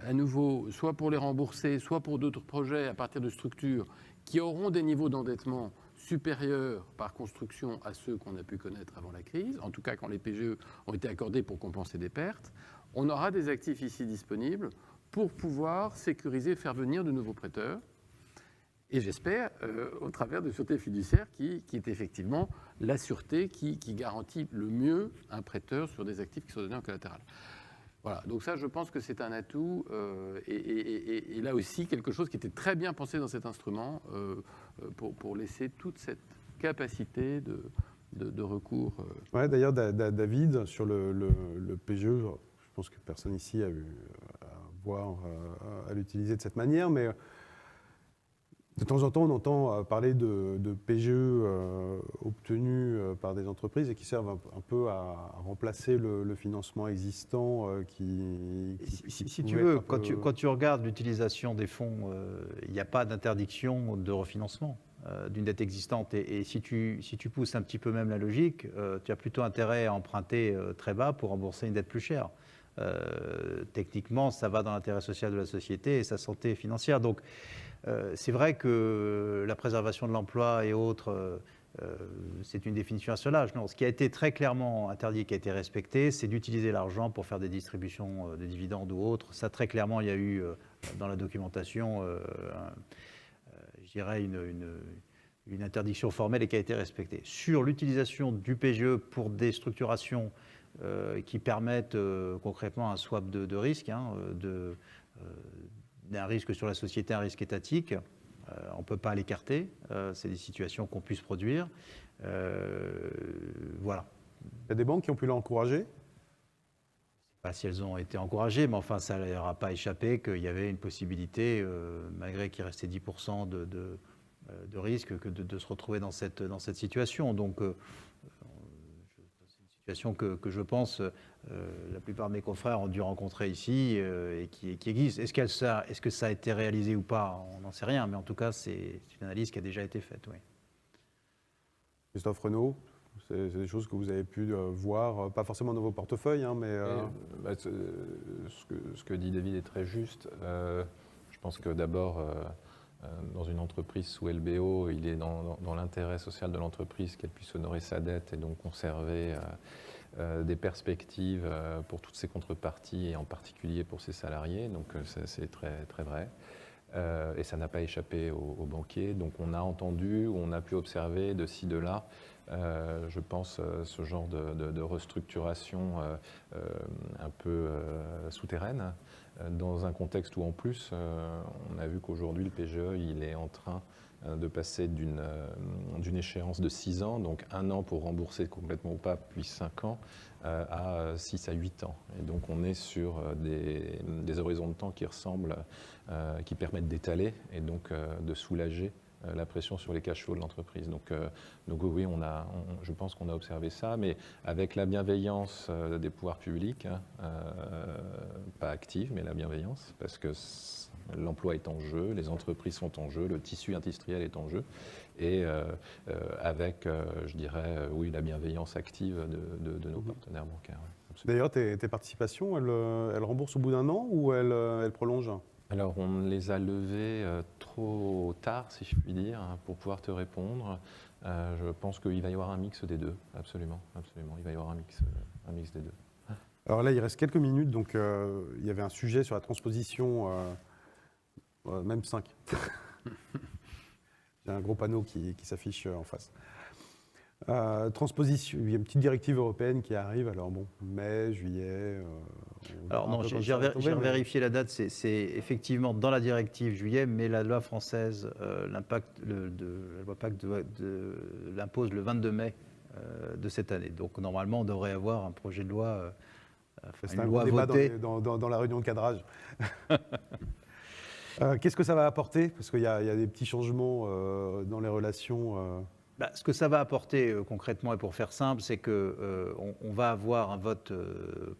à nouveau, soit pour les rembourser, soit pour d'autres projets à partir de structures qui auront des niveaux d'endettement supérieurs par construction à ceux qu'on a pu connaître avant la crise, en tout cas quand les PGE ont été accordés pour compenser des pertes, on aura des actifs ici disponibles pour pouvoir sécuriser et faire venir de nouveaux prêteurs. Et j'espère, au travers de sûreté fiduciaire, qui est effectivement la sûreté qui garantit le mieux un prêteur sur des actifs qui sont donnés en collatéral. Voilà, donc ça, je pense que c'est un atout, et là aussi, quelque chose qui était très bien pensé dans cet instrument, pour laisser toute cette capacité de recours.
Ouais, d'ailleurs, David, sur le PGE, je pense que personne ici a eu à voir, à l'utiliser de cette manière, mais... De temps en temps, on entend parler de PGE obtenus par des entreprises et qui servent un peu à remplacer le financement existant
Si tu veux, quand tu regardes l'utilisation des fonds, il n'y a pas d'interdiction de refinancement d'une dette existante. Et si tu pousses un petit peu même la logique, tu as plutôt intérêt à emprunter très bas pour rembourser une dette plus chère. Techniquement, ça va dans l'intérêt social de la société et sa santé financière. Donc, c'est vrai que la préservation de l'emploi et autres, c'est une définition à cela. Non, ce qui a été très clairement interdit, qui a été respecté, c'est d'utiliser l'argent pour faire des distributions de dividendes ou autres. Ça, très clairement, il y a eu dans la documentation, je dirais, une interdiction formelle et qui a été respectée. Sur l'utilisation du PGE pour des structurations qui permettent concrètement un swap de risque, d'un risque sur la société, un risque étatique. On ne peut pas l'écarter. C'est des situations qu'on puisse produire. Voilà.
Il y a des banques qui ont pu l'encourager ?
Je ne sais pas si elles ont été encouragées, mais enfin, ça ne leur a pas échappé qu'il y avait une possibilité, malgré qu'il restait 10% de risque, que de se retrouver dans cette situation. Donc, c'est une situation que je pense la plupart de mes confrères ont dû rencontrer ici et qui existe. Est-ce que ça a été réalisé ou pas? On n'en sait rien, mais en tout cas, c'est une analyse qui a déjà été faite, oui.
Christophe Renaud, c'est des choses que vous avez pu voir, pas forcément dans vos portefeuilles, hein, mais...
Ce que dit David est très juste. Je pense que d'abord, dans une entreprise sous LBO, il est dans l'intérêt social de l'entreprise qu'elle puisse honorer sa dette et donc conserver des perspectives pour toutes ses contreparties et en particulier pour ses salariés. Donc c'est très, très vrai. Et ça n'a pas échappé aux banquiers. Donc on a entendu, on a pu observer de ci, de là, je pense, ce genre de restructuration un peu souterraine, dans un contexte où en plus, on a vu qu'aujourd'hui le PGE il est en train de passer d'une échéance de 6 ans, donc 1 an pour rembourser complètement ou pas, puis 5 ans, à 6 à 8 ans. Et donc on est sur des horizons de temps qui ressemblent, qui permettent d'étaler et donc de soulager la pression sur les cash flows de l'entreprise. Donc oui, je pense qu'on a observé ça, mais avec la bienveillance des pouvoirs publics, pas active, mais la bienveillance, parce que l'emploi est en jeu, les entreprises sont en jeu, le tissu industriel est en jeu, et avec, je dirais, oui, la bienveillance active de nos partenaires bancaires. Ouais,
d'ailleurs, tes participations, elles remboursent au bout d'1 an ou elles prolongent?
Alors, on les a levées trop tard, si je puis dire, pour pouvoir te répondre. Je pense qu'il va y avoir un mix des deux, absolument, absolument. Il va y avoir un mix des deux.
Alors là, il reste quelques minutes, donc il y avait un sujet sur la transposition, même 5. Il y a un gros panneau qui s'affiche en face. Transposition, il y a une petite directive européenne qui arrive, alors bon, mai, juillet...
alors non, j'ai vérifié la date, c'est effectivement dans la directive juillet, mais la loi française, la loi Pacte l'impose le 22 mai de cette année. Donc normalement, on devrait avoir un projet de loi,
une loi votée dans la réunion de cadrage. Qu'est-ce que ça va apporter? Parce qu'il y a des petits changements dans les relations...
Ce que ça va apporter concrètement, et pour faire simple, c'est qu'on va avoir un vote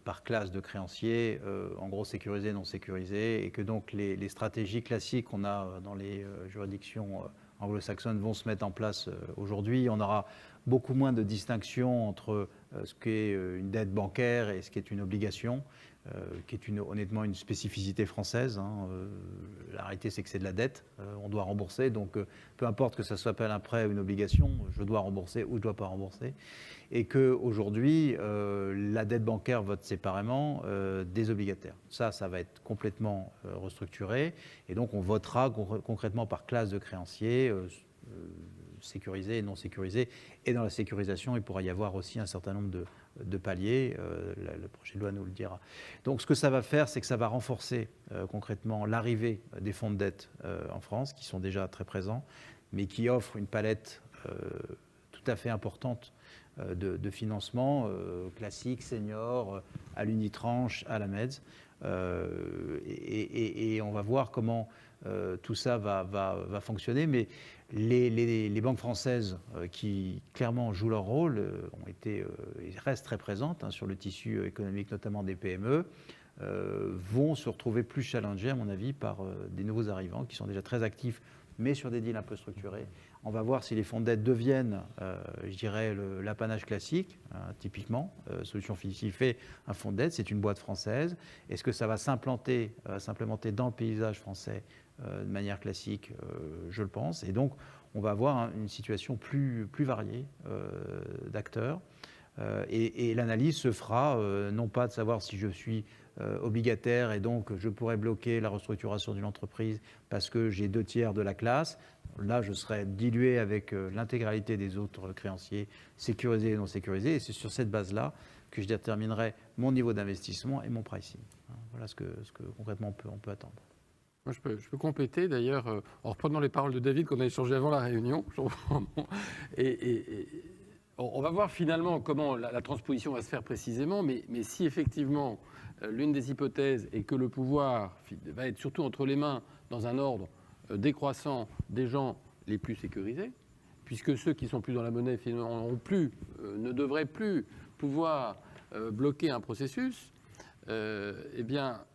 par classe de créanciers, en gros sécurisé, non sécurisé, et que donc les stratégies classiques qu'on a dans les juridictions anglo-saxonnes vont se mettre en place aujourd'hui. On aura beaucoup moins de distinction entre ce qu'est une dette bancaire et ce qui est une obligation, qui est honnêtement une spécificité française. La réalité, c'est que c'est de la dette, on doit rembourser, donc peu importe que ça s'appelle un prêt ou une obligation, je dois rembourser ou je ne dois pas rembourser. Et qu'aujourd'hui, la dette bancaire vote séparément des obligataires. Ça va être complètement restructuré, et donc on votera concrètement par classe de créanciers, sécurisés et non sécurisés. Et dans la sécurisation, il pourra y avoir aussi un certain nombre de paliers, le projet de loi nous le dira. Donc ce que ça va faire, c'est que ça va renforcer concrètement l'arrivée des fonds de dette en France, qui sont déjà très présents, mais qui offrent une palette tout à fait importante de financement classique, senior, à l'unitranche, à la MEDS. Et on va voir comment tout ça va fonctionner, mais les banques françaises qui clairement jouent leur rôle ont été et restent très présentes sur le tissu économique, notamment des PME, vont se retrouver plus challengées, à mon avis, par des nouveaux arrivants qui sont déjà très actifs, mais sur des deals un peu structurés. On va voir si les fonds de dette deviennent, je dirais, l'apanage classique, typiquement. Solutions Fiducie fait un fonds de dette, c'est une boîte française. Est-ce que ça va s'implémenter dans le paysage français de manière classique? Je le pense. Et donc, on va avoir une situation plus variée d'acteurs. Et l'analyse se fera, non pas de savoir si je suis obligataire et donc je pourrais bloquer la restructuration d'une entreprise parce que j'ai 2/3 de la classe. Là, je serais dilué avec l'intégralité des autres créanciers sécurisés et non sécurisés. Et c'est sur cette base-là que je déterminerai mon niveau d'investissement et mon pricing. Voilà ce que concrètement on peut attendre.
Moi, je peux compléter d'ailleurs, en reprenant les paroles de David qu'on a échangées avant la réunion. Et on va voir finalement comment la transposition va se faire précisément, mais si effectivement l'une des hypothèses est que le pouvoir va être surtout entre les mains, dans un ordre décroissant, des gens les plus sécurisés, puisque ceux qui sont plus dans la monnaie finalement ne devraient plus pouvoir bloquer un processus, eh bien,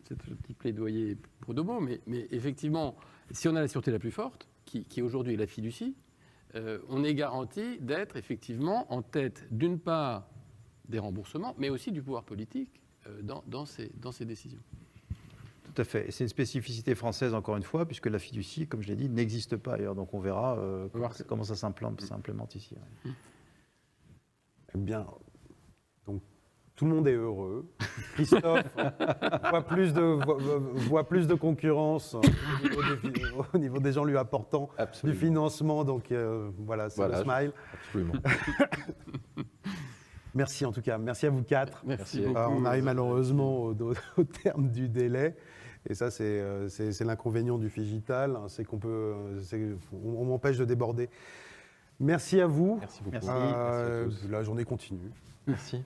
c'est un petit plaidoyer pour de mots, mais effectivement, si on a la sûreté la plus forte, qui aujourd'hui est la fiducie, on est garanti d'être effectivement en tête, d'une part, des remboursements, mais aussi du pouvoir politique dans ces décisions.
Tout à fait. Et c'est une spécificité française, encore une fois, puisque la fiducie, comme je l'ai dit, n'existe pas ailleurs. Donc on verra comment ça s'implémente ici. Ouais.
Eh bien, donc, tout le monde est heureux. Christophe voit plus de concurrence au niveau des gens lui apportant du financement. Donc voilà, c'est le smile.
Absolument.
Merci en tout cas. Merci à vous quatre.
Merci beaucoup.
On arrive malheureusement au terme du délai. Et ça, c'est l'inconvénient du Figital, c'est on m'empêche de déborder. Merci à vous.
Merci beaucoup.
Merci.
La journée continue.
Merci.